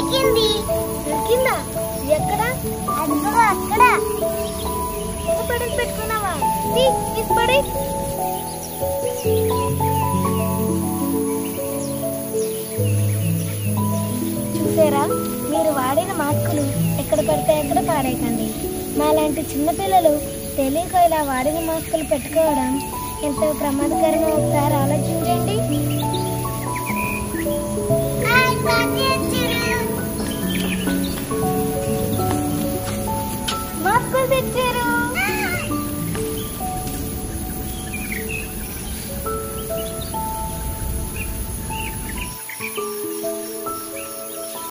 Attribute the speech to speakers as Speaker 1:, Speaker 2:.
Speaker 1: దొరికింది.
Speaker 2: దొరికిందా? ఎక్కడ?
Speaker 1: అదిగో అక్కడ.
Speaker 2: పడేసి పెట్టుకున్నావా? పడే. చూసారా, మీరు వాడిన మాస్కులు ఎక్కడ పడితే ఎక్కడ పాడేయకండి. మాలాంటి చిన్నపిల్లలు తెలియక ఇలా వాడిన మాస్కులు పెట్టుకోవడం ఎంతో ప్రమాదకరమో ఒకసారి ఆలోచించండి. మాస్కులు తెచ్చే